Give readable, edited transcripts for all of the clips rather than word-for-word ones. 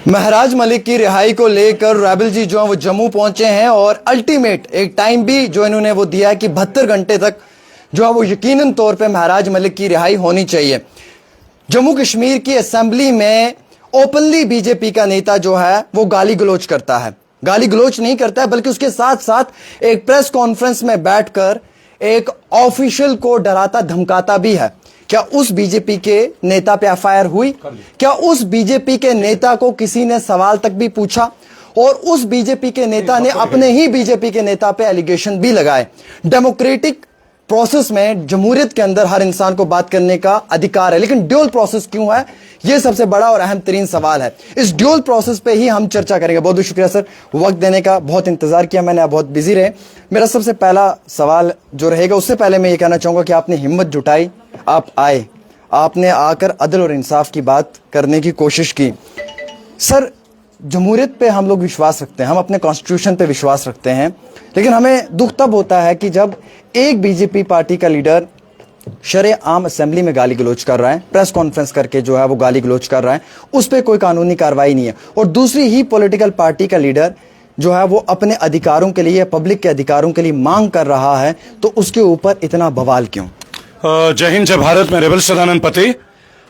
महराज मलिक की रिहाई को लेकर रैबल जी जो है वो जम्मू पहुंचे हैं और अल्टीमेट एक टाइम भी जो इन्होंने वो दिया है कि 72 घंटे तक जो है वो यकीनन तौर पे महराज मलिक की रिहाई होनी चाहिए। जम्मू कश्मीर की असेंबली में ओपनली बीजेपी का नेता जो है वो गाली गलोच करता है, गाली गलोच नहीं करता है बल्कि उसके साथ साथ एक प्रेस कॉन्फ्रेंस में बैठकर एक ऑफिशियल को डराता धमकाता भी है। क्या उस बीजेपी के नेता पे एफआईआर हुई? क्या उस बीजेपी के नेता को किसी ने सवाल तक भी पूछा? और उस बीजेपी के नेता ने अपने ही बीजेपी के नेता पे एलिगेशन भी लगाए। डेमोक्रेटिक प्रोसेस में, जमहूरियत के अंदर हर इंसान को बात करने का अधिकार है, लेकिन ड्यूअल प्रोसेस क्यों है? यह सबसे बड़ा और अहम तरीन सवाल है। इस ड्यूअल प्रोसेस पे ही हम चर्चा करेंगे। बहुत बहुत शुक्रिया सर, वक्त देने का। बहुत इंतजार किया मैंने, आप बहुत बिजी रहे। मेरा सबसे पहला सवाल जो रहेगा, उससे पहले मैं ये कहना चाहूंगा कि आपने हिम्मत जुटाई, आप आए, आपने आकर अदल और इंसाफ की बात करने की कोशिश की। सर, जमहूरियत पे हम लोग विश्वास रखते हैं, हम अपने कॉन्स्टिट्यूशन पे विश्वास रखते हैं, लेकिन हमें दुख तब होता है कि जब एक बीजेपी पार्टी का लीडर शरेआम असेंबली में गाली गलोच कर रहा है, प्रेस कॉन्फ्रेंस करके जो है वो गाली गलोच कर रहा है, उस पर कोई कानूनी कार्रवाई नहीं है, और दूसरी ही पॉलिटिकल पार्टी का लीडर जो है वो अपने अधिकारों के लिए, पब्लिक के अधिकारों के लिए मांग कर रहा है, तो उसके ऊपर इतना बवाल क्यों? जय हिंद, जय भारत। मैं रेबल सदानंद पति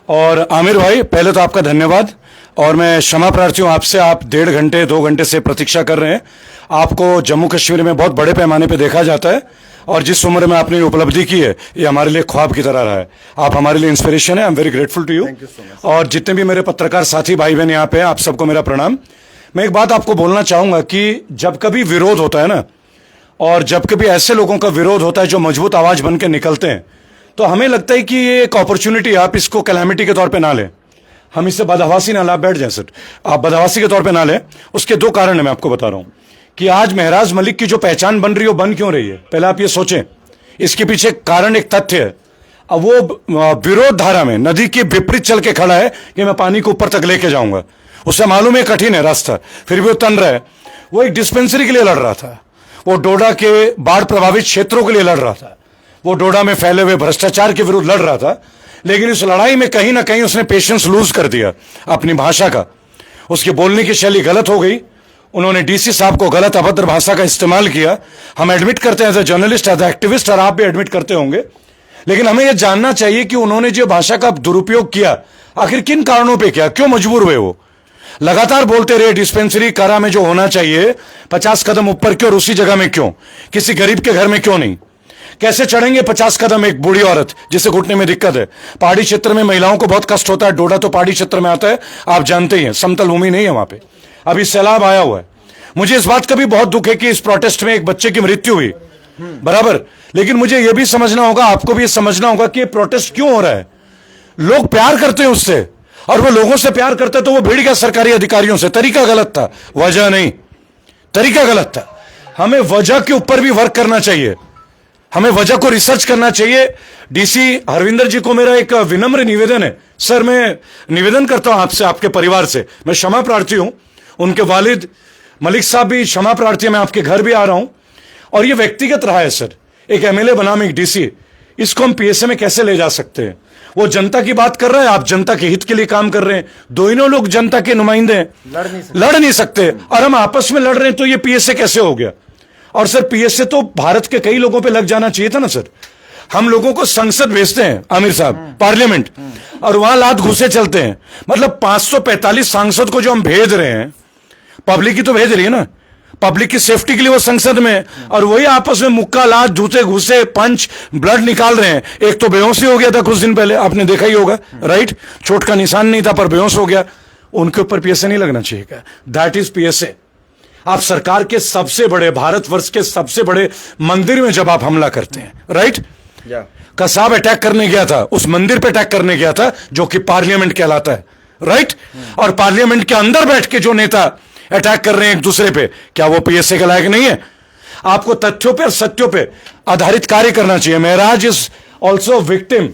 और आमिर भाई, पहले तो आपका धन्यवाद और मैं क्षमा प्रार्थी हूँ आपसे। आप 1.5 घंटे 2 घंटे से प्रतीक्षा कर रहे हैं। आपको जम्मू कश्मीर में बहुत बड़े पैमाने पे देखा जाता है और जिस उम्र में आपने उपलब्धि की है ये हमारे लिए ख्वाब की तरह रहा है। आप हमारे लिए इंस्पिरेशन है। I am very grateful to you. और जितने भी मेरे पत्रकार साथी भाई बहन यहाँ पे हैं, आप सबको मेरा प्रणाम। मैं एक बात आपको बोलना चाहूंगा कि जब कभी विरोध होता है ना, और जब कभी ऐसे लोगों का विरोध होता है जो मजबूत आवाज बन के निकलते हैं, तो हमें लगता है कि ये एक अपॉर्चुनिटी, आप इसको कैलामिटी के तौर पे ना लें, हम इससे बदहवासी ना ला बैठ जाए। सर, आप बदहवासी के तौर पे ना लें। उसके 2 कारण है, मैं आपको बता रहा हूं कि आज महराज मलिक की जो पहचान बन रही है वो बन क्यों रही है। पहले आप ये सोचें, इसके पीछे कारण, एक तथ्य है। अब वो विरोध धारा में नदी के विपरीत चल के खड़ा है कि मैं पानी को ऊपर तक लेके जाऊंगा। उसे मालूम है कठिन है रास्ता, फिर भी वो तन रहा है। वो एक डिस्पेंसरी के लिए लड़ रहा था, वो डोडा के बाढ़ प्रभावित क्षेत्रों के लिए लड़ रहा था, वो डोडा में फैले हुए भ्रष्टाचार के विरुद्ध लड़ रहा था। लेकिन इस लड़ाई में कहीं ना कहीं उसने पेशेंस लूज कर दिया अपनी भाषा का। उसकी बोलने की शैली गलत हो गई। उन्होंने डीसी साहब को गलत अभद्र भाषा का इस्तेमाल किया। हम एडमिट करते हैं as a journalist, as a activist, और आप भी एडमिट करते होंगे। लेकिन हमें यह जानना चाहिए कि उन्होंने जो भाषा का दुरुपयोग किया, आखिर किन कारणों पर किया, क्यों मजबूर हुए? वो लगातार बोलते रहे डिस्पेंसरी कारा में जो होना चाहिए 50 कदम ऊपर क्यों, और उसी जगह में क्यों, किसी गरीब के घर में क्यों नहीं? कैसे चढ़ेंगे 50 कदम एक बूढ़ी औरत जिसे घुटने में दिक्कत है? पहाड़ी क्षेत्र में महिलाओं को बहुत कष्ट होता है। डोडा तो पहाड़ी क्षेत्र में आता है, आप जानते ही हैं, समतल भूमि नहीं है वहां पे। अभी सैलाब आया हुआ है। मुझे इस बात का भी बहुत दुख है कि इस प्रोटेस्ट में एक बच्चे की मृत्यु हुई, बराबर। लेकिन मुझे यह भी समझना होगा, आपको भी समझना होगा कि प्रोटेस्ट क्यों हो रहा है। लोग प्यार करते हैं उससे, और वो लोगों से प्यार करते तो वो भिड़ गया सरकारी अधिकारियों से। तरीका गलत था, वजह नहीं, तरीका गलत था। हमें वजह के ऊपर भी वर्क करना चाहिए, हमें वजह को रिसर्च करना चाहिए। डीसी हरविंदर जी को मेरा एक विनम्र निवेदन है। सर, मैं निवेदन करता हूं आपसे, आपके परिवार से, मैं क्षमा प्रार्थी हूं। उनके वालिद मलिक साहब भी क्षमा प्रार्थी है। मैं आपके घर भी आ रहा हूं, और ये व्यक्तिगत रहा है सर। एक एमएलए बनाम एक डीसी, इसको हम पीएसए में कैसे ले जा सकते हैं? वो जनता की बात कर रहा है, आप जनता के हित के लिए काम कर रहे हैं। दोनों लोग जनता के नुमाइंदे हैं, लड़ नहीं सकते, और हम आपस में लड़ रहे हैं, तो ये पीएसए कैसे हो गया? और सर, पीएसए तो भारत के कई लोगों पे लग जाना चाहिए था ना सर। हम लोगों को संसद भेजते हैं आमिर साहब, पार्लियामेंट, और वहां लात घुसे चलते हैं। मतलब 545 सांसद को जो हम भेज रहे हैं, पब्लिक ही तो भेज रही है ना, पब्लिक की सेफ्टी के लिए वो संसद में, और वही आपस में मुक्का, लात, जूते घुसे, पंच, ब्लड निकाल रहे हैं। एक तो बेहोश हो गया था कुछ दिन पहले, आपने देखा ही होगा, राइट? चोट का निशान नहीं था पर बेहोश हो गया। उनके ऊपर पीएसए नहीं लगना चाहिए क्या? That is PSA. आप सरकार के सबसे बड़े, भारतवर्ष के सबसे बड़े मंदिर में जब आप हमला करते हैं, राइट? कसाब अटैक करने गया था, उस मंदिर पे अटैक करने गया था जो कि पार्लियामेंट कहलाता है, राइट? और पार्लियामेंट के अंदर बैठ के जो नेता अटैक कर रहे हैं एक दूसरे पे, क्या वो पीएसए के लायक नहीं है? आपको तथ्यों पे और सत्यों पे आधारित कार्य करना चाहिए। Maharaj is also victim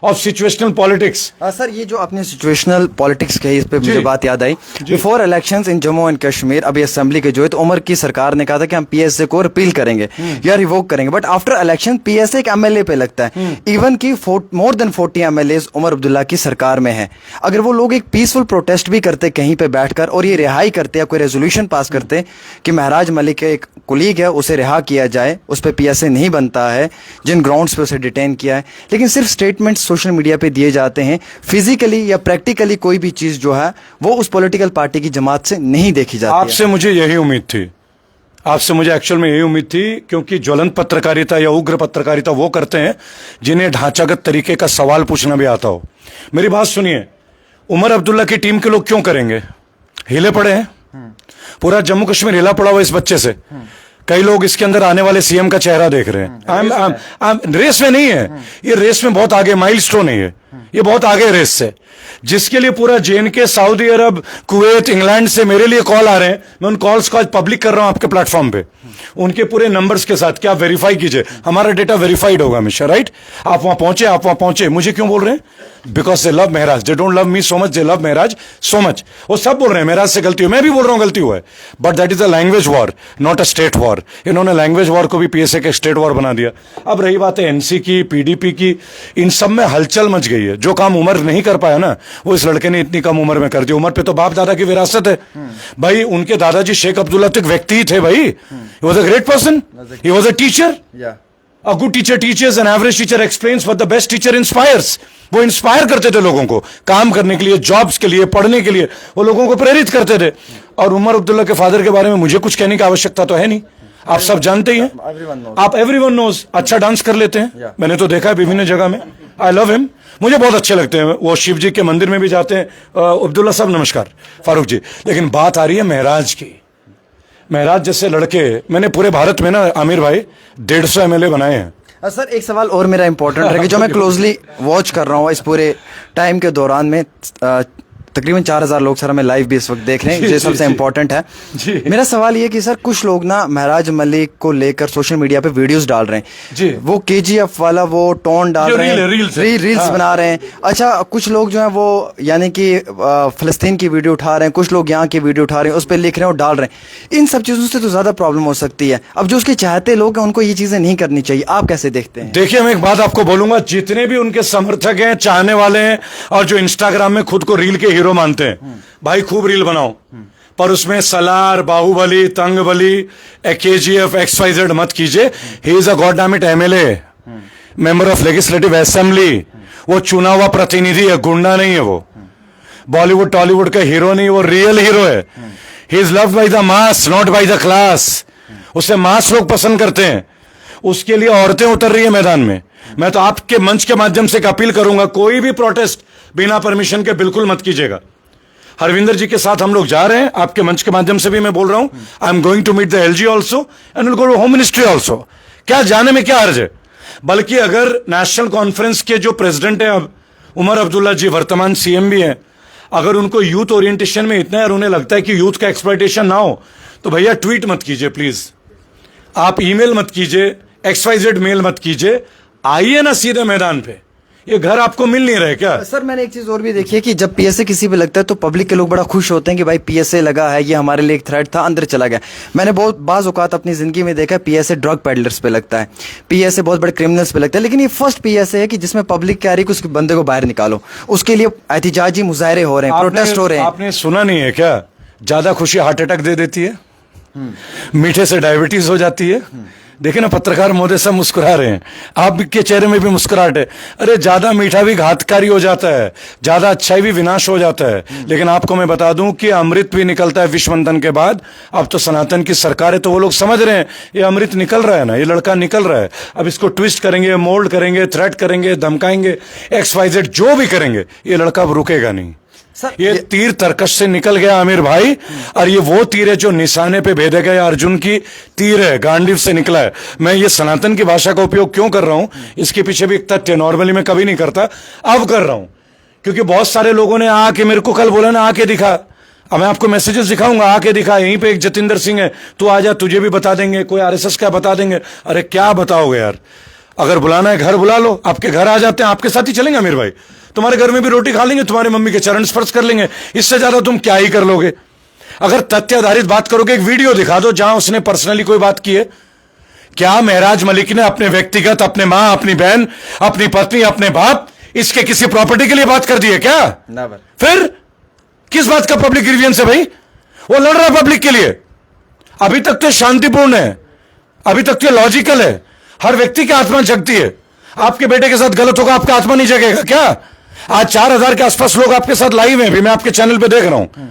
of situational politics. Sir ये जो आपने सिचुएशनल पॉलिटिक्स कही, इस पे मुझे बात याद आई। Before elections in Jammu and Kashmir, अभी असेंबली के जो है तो उमर की सरकार ने कहा था कि हम पीएसए को रिपील करेंगे या रिवोक करेंगे, बट आफ्टर इलेक्शन पीएसए एक एमएलए पे लगता है। इवन की more than 40 MLA Omar Abdullah की सरकार में है। अगर वो लोग एक पीसफुल प्रोटेस्ट भी करते कहीं पे बैठकर और ये रिहाई करते या कोई रेजोल्यूशन पास करते कि महराज मलिक के एक कुलीग है उसे रिहा किया जाए, उस पर पीएसए नहीं बनता है, जिन ग्राउंड्स पे उसे डिटेन किया है, लेकिन सिर्फ स्टेटमेंट सोशल मीडिया पे दिए जाते हैं, फिजिकली या प्रैक्टिकली कोई भी चीज जो है वो उस पॉलिटिकल पार्टी की जमात से नहीं देखी जाती है। आपसे मुझे यही उम्मीद थी, आपसे मुझे एक्चुअल में यही उम्मीद थी, क्योंकि ज्वलंत पत्रकारिता या उग्र पत्रकारिता वो करते हैं जिन्हें ढांचागत तरीके का सवाल पूछना भी आता हो। मेरी बात सुनिए, उमर अब्दुल्ला की टीम के लोग क्यों करेंगे? हिले पड़े हैं, पूरा जम्मू कश्मीर हिला पड़ा हुआ इस बच्चे से। कई लोग इसके अंदर आने वाले सीएम का चेहरा देख रहे हैं। रेस में नहीं है ये, रेस में बहुत आगे, माइलस्टोन है ये बहुत आगे रेस से, जिसके लिए पूरा जेएनके, सऊदी अरब, कुवैत, इंग्लैंड से मेरे लिए कॉल आ रहे हैं। मैं उन कॉल्स को आज पब्लिक कर रहा हूं आपके प्लेटफॉर्म पे, उनके पूरे नंबर्स के साथ। क्या वेरीफाई कीजिए, हमारा डेटा वेरीफाइड होगा हमेशा, राइट? आप वहां पहुंचे, आप वहां पहुंचे। मुझे क्यों बोल रहे हैं? Because they love Maharaj, they don't love me so much, they love Maharaj so much. वो सब बोल रहे हैं महराज से गलती हुई, मैं भी बोल रहा हूं गलती हुआ है, but that is a language war, not a state war. इन्होंने लैंग्वेज वॉर को भी पीएसए के स्टेट वॉर बना दिया। अब रही बात है एनसी की, पीडीपी की, इन सब में हलचल मच गई है। जो काम उमर नहीं कर पाया ना, वो इस लड़के ने इतनी कम उम्र में कर दिया। उमर पे तो बाप दादा की विरासत है भाई, उनके दादाजी शेख अब्दुल्ला तो एक व्यक्ति ही थे भाई। He was a great person. He was a teacher. Yeah. A good teacher teaches, an average teacher explains, but the best teacher inspires. वो इंस्पायर करते थे लोगों को काम करने के लिए, जॉब्स के लिए, पढ़ने के लिए, वो लोगों को प्रेरित करते थे। और उमर अब्दुल्ला के फादर के बारे में मुझे कुछ कहने की आवश्यकता तो है नहीं, आप सब जानते ही हैं। आप एवरीवन नोज, अच्छा डांस कर लेते हैं, मैंने तो देखा है विभिन्न जगह में। आई लव हिम, मुझे बहुत अच्छे लगते हैं। वो शिव जी के मंदिर में भी जाते हैं। अब्दुल्ला साहब नमस्कार, फारूक जी। लेकिन बात आ रही है महराज की। महराज जैसे लड़के मैंने पूरे भारत में ना आमिर भाई 150 एमएलए बनाए हैं। सर एक सवाल और मेरा इंपॉर्टेंट है कि जो मैं क्लोजली वॉच कर रहा हूँ इस पूरे टाइम के दौरान में, तकरीबन 4000 लोग सर हमें लाइव भी इस वक्त देख रहे हैं, जो सबसे इंपॉर्टेंट है। मेरा सवाल ये कि सर कुछ लोग ना महराज मलिक को लेकर सोशल मीडिया पे वीडियोस डाल रहे हैं जी, वो केजीएफ वाला वो टोन डाल रहे हैं, रील्स बना रहे हैं। अच्छा, कुछ लोग जो है वो यानी कि फिलिस्तीन की वीडियो उठा रहे हैं, कुछ लोग यहाँ की वीडियो उठा रहे हैं, उस पर लिख रहे हैं और डाल रहे हैं। इन सब चीजों से तो ज्यादा प्रॉब्लम हो सकती है। अब जो उसके चाहते लोग हैं उनको ये चीजें नहीं करनी चाहिए, आप कैसे देखते हैं? देखिए, मैं एक बात आपको बोलूंगा, जितने भी उनके समर्थक हैं, चाहने वाले हैं, और जो इंस्टाग्राम में खुद को रील के हीरो मानते हैं, भाई खूब रील बनाओ, पर उसमें सलार, बाहुबली, तंगबली, केजीएफ, XYZ मत कीजिए। He is a goddammit MLA, member of legislative assembly, वो चुना हुआ प्रतिनिधि है, गुंडा नहीं है। वो बॉलीवुड टॉलीवुड का हीरो नहीं, वो रियल हीरो है। He is loved by the mass, not by the class. उसे मास लोग पसंद करते हैं, उसके लिए औरतें उतर रही है मैदान में। मैं तो आपके मंच के माध्यम से एक अपील करूंगा, कोई भी प्रोटेस्ट बिना परमिशन के बिल्कुल मत कीजिएगा। हरविंदर जी के साथ हम लोग जा रहे हैं, आपके मंच के माध्यम से भी मैं बोल रहा हूं, I am going to meet the LG also and will go to home ministry also. क्या जाने में क्या अर्ज है? बल्कि अगर नेशनल कॉन्फ्रेंस के जो प्रेसिडेंट हैं अब उमर अब्दुल्ला जी, वर्तमान सीएम भी हैं, अगर उनको यूथ ओरिएंटेशन में इतना है और उन्हें लगता है कि यूथ का एक्सप्लॉयटेशन ना हो, तो भैया ट्वीट मत कीजिए प्लीज, आप ईमेल मत कीजिए, XYZ मेल मत कीजिए, आइए ना सीधे मैदान पे। ये घर आपको मिल नहीं रहे क्या? सर मैंने एक चीज और भी देखी है कि जब पीएसए किसी पे लगता है तो पब्लिक के लोग बड़ा खुश होते हैं कि भाई पीएसए लगा है, ये हमारे लिए एक थ्रेट था, अंदर चला गया। मैंने बहुत बाज औकात अपनी जिंदगी में देखा है पीएसए ड्रग पेडलर्स पे लगता है, पीएसए बहुत बड़े क्रिमिनल्स पे लगता है, लेकिन ये फर्स्ट पीएसए है कि जिसमें पब्लिक कह रही है कि उस बंदे को बाहर निकालो। उसके लिए एहतिजाजी मुजाहरे हो रहे हैं, प्रोटेस्ट हो रहे हैं। आपने सुना नहीं है क्या? ज्यादा खुशी हार्ट अटैक दे देती है, मीठे से डायबिटीज हो जाती है। देखिए ना, पत्रकार महोदय सब मुस्कुरा रहे हैं, आपके चेहरे में भी मुस्कुराहट है। अरे ज्यादा मीठा भी घातकारी हो जाता है, ज्यादा अच्छाई भी विनाश हो जाता है। लेकिन आपको मैं बता दूं कि अमृत भी निकलता है विष मंथन के बाद। अब तो सनातन की सरकार है, तो वो लोग समझ रहे हैं ये अमृत निकल रहा है ना, ये लड़का निकल रहा है। अब इसको ट्विस्ट करेंगे, मोल्ड करेंगे, थ्रेट करेंगे, धमकाएंगे, XYZ जो भी करेंगे, ये लड़का अब रुकेगा नहीं। ये तीर तरकश से निकल गया आमिर भाई, और ये वो तीर है जो निशाने पे भेदे गए अर्जुन की तीर है, गांडीव से निकला है। मैं ये सनातन की भाषा का उपयोग क्यों कर रहा हूं, इसके पीछे भी एक तथ्य, नॉर्मली मैं कभी नहीं करता, अब कर रहा हूं, क्योंकि बहुत सारे लोगों ने आके मेरे को कल बोला ना, आके दिखा। अब मैं आपको मैसेजेस दिखाऊंगा, आके दिखा। यहीं पे एक जतिंदर सिंह है, तू आजा, तुझे भी बता देंगे, कोई RSS का बता देंगे। अरे क्या बताओगे यार, अगर बुलाना है घर बुला लो, आपके घर आ जाते हैं, आपके साथ ही चलेंगे आमिर भाई, तुम्हारे घर में भी रोटी खा लेंगे, तुम्हारी मम्मी के चरण स्पर्श कर लेंगे, इससे ज्यादा तुम क्या ही कर लोगे। अगर तथ्य आधारित बात करोगे, एक वीडियो दिखा दो जहां उसने पर्सनली कोई बात की है। क्या महराज मलिक ने अपने व्यक्तिगत, अपने मां, अपनी बहन, अपनी पत्नी, अपने बाप, इसके किसी प्रॉपर्टी के लिए बात कर दी है क्या? नेवर। फिर किस बात का पब्लिक ग्रीवियंस है भाई? वो लड़ रहा है पब्लिक के लिए। अभी तक तो शांतिपूर्ण है, अभी तक तो लॉजिकल है, हर व्यक्ति की आत्मा जगती है। आपके बेटे के साथ गलत होगा, आपका आत्मा नहीं जगेगा क्या? आज 4000 के आसपास लोग आपके साथ लाइव हैं, भी मैं आपके चैनल पे देख रहा हूं।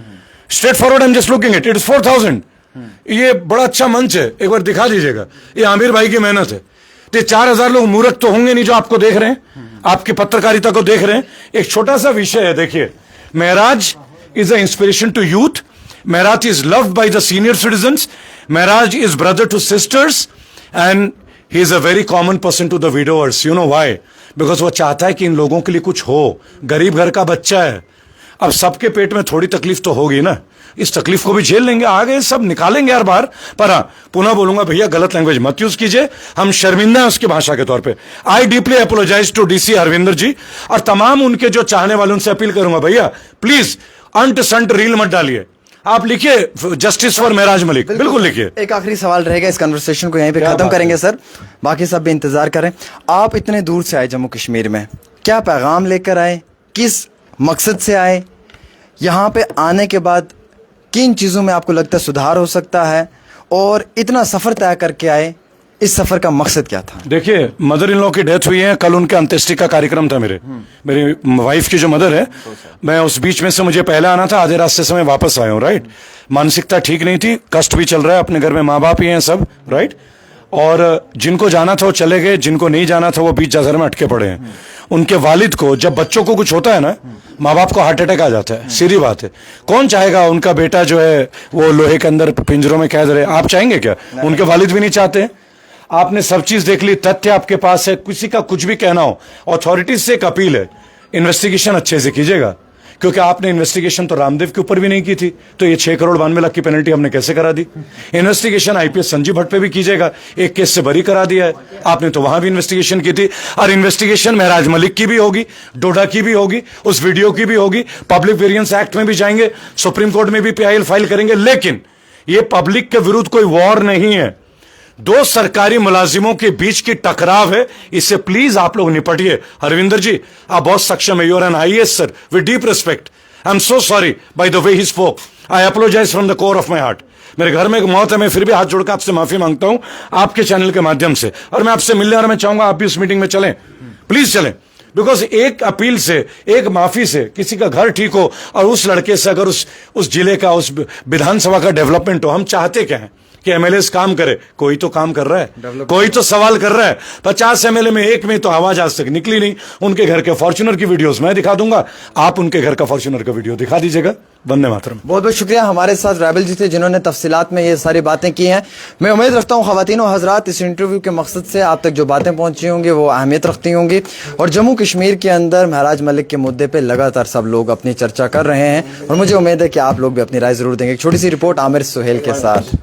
Straight forward, I am just looking it is 4000। ये बड़ा अच्छा मंच है, एक बार दिखा दीजिएगा। ये आमिर भाई की मेहनत है। तो ये 4000 लोग मूर्ख तो होंगे नहीं जो आपको देख रहे हैं, आपकी पत्रकारिता को देख रहे हैं। एक छोटा सा विषय है, देखिए, Maharaj is a inspiration to youth, Maharaj is loved by the senior citizens, Maharaj is brother to sisters, and he is a very common person to the widowers. You know why? Because वो चाहता है कि इन लोगों के लिए कुछ हो। गरीब घर का बच्चा है, अब सबके पेट में थोड़ी तकलीफ तो होगी ना, इस तकलीफ को भी झेल लेंगे, आगे सब निकालेंगे यार बाहर। पर हाँ, पुनः बोलूंगा भैया, गलत लैंग्वेज मत यूज कीजिए, हम शर्मिंदा हैं उसकी भाषा के तौर पे। I deeply apologise to DC Harvinder ji और तमाम उनके जो चाहने वाले, उनसे अपील करूंगा, भैया प्लीज अंट संट रील मत डालिए, आप लिखिए जस्टिस फॉर महराज मलिक, बिल्कुल लिखिए। एक आखिरी सवाल रहेगा, इस कन्वर्सेशन को यहीं पे खत्म करेंगे सर, बाकी सब भी इंतजार करें। आप इतने दूर से आए जम्मू कश्मीर में, क्या पैगाम लेकर आए, किस मकसद से आए, यहाँ पे आने के बाद किन चीज़ों में आपको लगता है सुधार हो सकता है, और इतना सफ़र तय करके आए, इस सफ़र का मकसद क्या था? देखिए, मदर इन लॉ की डेथ हुई है, कल उनके अंत्येष्टि का कार्यक्रम था। मेरी वाइफ की जो मदर है, मैं उस बीच में से मुझे पहले आना था, आधे रास्ते से मैं वापस आया हूँ, राइट। मानसिकता ठीक नहीं थी, कष्ट भी चल रहा है, अपने घर में माँ बाप ही हैं सब, राइट। और जिनको जाना था वो चले गए, जिनको नहीं जाना था वो बीच बाजार में अटके पड़े हैं। उनके वालिद को, जब बच्चों को कुछ होता है ना, माँ बाप को हार्ट अटैक आ जाता है, सीधी बात है। कौन चाहेगा उनका बेटा जो है वो लोहे के अंदर पिंजरों में कैद रहे? आप चाहेंगे क्या? उनके वालिद भी नहीं चाहते। आपने सब चीज देख ली, तथ्य आपके पास है, किसी का कुछ भी कहना हो, अथॉरिटीज से एक अपील है, इन्वेस्टिगेशन अच्छे से कीजिएगा, क्योंकि आपने इन्वेस्टिगेशन तो रामदेव के ऊपर भी नहीं की थी, तो ये 6 करोड़ 92 लाख की पेनल्टी हमने कैसे करा दी? इन्वेस्टिगेशन आईपीएस संजीव भट्ट पे भी कीजिएगा, एक केस से बरी करा दिया है आपने, तो वहां भी इन्वेस्टिगेशन की थी। और इन्वेस्टिगेशन महराज मलिक की भी होगी, डोडा की भी होगी, उस वीडियो की भी होगी, पब्लिक वेरिएंस एक्ट में भी जाएंगे, सुप्रीम कोर्ट में भी पीआईएल फाइल करेंगे। लेकिन ये पब्लिक के विरुद्ध कोई वॉर नहीं है, 2 सरकारी मुलाजिमों के बीच की टकराव है, इससे प्लीज आप लोग निपटिए। हरविंदर जी, आप बहुत सक्षम है, you are an IAS sir, with deep respect. I am so sorry by the way he spoke, I apologise from the core of my heart. मेरे घर में एक मौत है, मैं फिर भी हाथ जोड़कर आपसे माफी मांगता हूं आपके चैनल के माध्यम से, और मैं आपसे मिलने, और मैं चाहूंगा आप भी उस मीटिंग में चलें, प्लीज चलें। बिकॉज एक अपील से, एक माफी से किसी का घर ठीक हो, और उस लड़के से अगर उस जिले का, उस विधानसभा का डेवलपमेंट हो, हम चाहते क्या है कि एमएलए काम करे? कोई तो काम कर रहा है, कोई तो सवाल कर रहा है। 50 एमएलए में एक में तो आवाज आज तक निकली नहीं। उनके घर के फॉर्च्यूनर की वीडियोस मैं दिखा दूंगा, आप उनके घर का फॉर्च्यूनर का वीडियो दिखा दीजिएगा। वंदे मातरम। बहुत बहुत शुक्रिया, हमारे साथ रैबल जी थे जिन्होंने तफसीलात में ये सारी बातें की हैं। मैं उम्मीद रखता हूँ ख़वातीन और हज़रात, इस इंटरव्यू के मकसद से आप तक जो बातें पहुँची होंगी वो अहमियत रखती होंगी, और जम्मू कश्मीर के अंदर महराज मलिक के मुद्दे पर लगातार सब लोग अपनी चर्चा कर रहे हैं, और मुझे उम्मीद है कि आप लोग भी अपनी राय ज़रूर देंगे। एक छोटी सी रिपोर्ट आमिर सुहेल के साथ।